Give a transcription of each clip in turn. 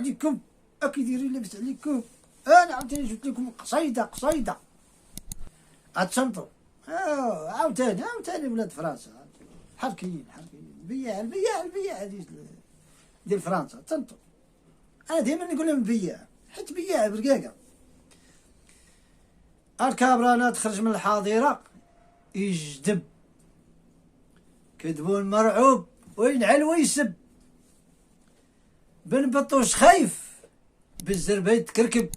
عليكم اكي دايرين لاباس عليكم. انا عاوتاني جبت لكم قصيده غتصنتو. عاوتاني ولاد فرنسا حركيين البياع ديال فرنسا تصنتو. انا ديما نقول لهم بياع، حيت بياع برقاقه. الكابرانة تخرج من الحظيرة يجدب، كذبون مرعوب وينعل ويسب. بن بطوش خايف بالزربة يتكركب.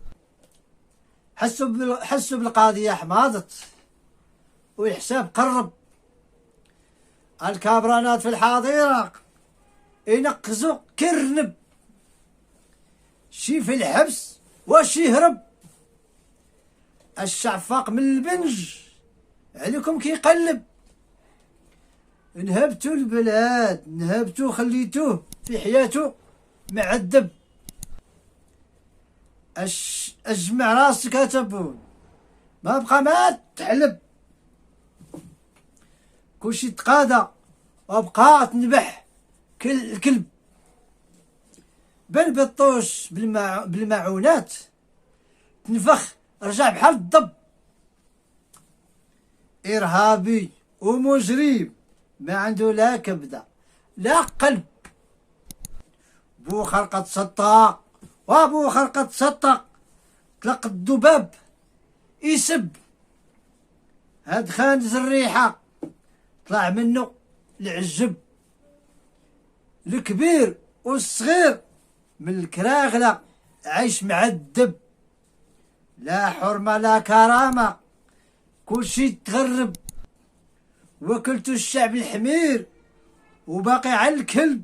حسوا بالقضية حماضت والحساب قرب. الكابرانات في الحظيرة ينقزوا كرنب، شي في الحبس واش يهرب. الشعفاق من البنج عليكم كيقلب. نهبتوا البلاد نهبتوا خليتوه في حياته معذب. اجمع راسك تبون ما بقى ما تحلب. كلشي تقادى وبقى تنبح كالكلب. بن بطوش بالمعونات تنفخ رجع بحال الضب. إرهابي ومجرم ما عنده لا كبدة لا قلب. بو خرقة سطاق وابو خرقة سطق طلق الذباب يسب. هاد خانز الريحة طلع منه العجب. الكبير والصغير من الكراغلة عايش معذب. لا حرمة لا كرامة كلشي تغرب. وكلتو الشعب الحمير وباقي على الكلب.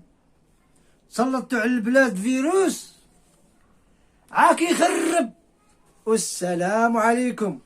سلطتو على البلاد فيروس عاك يخرب. والسلام عليكم.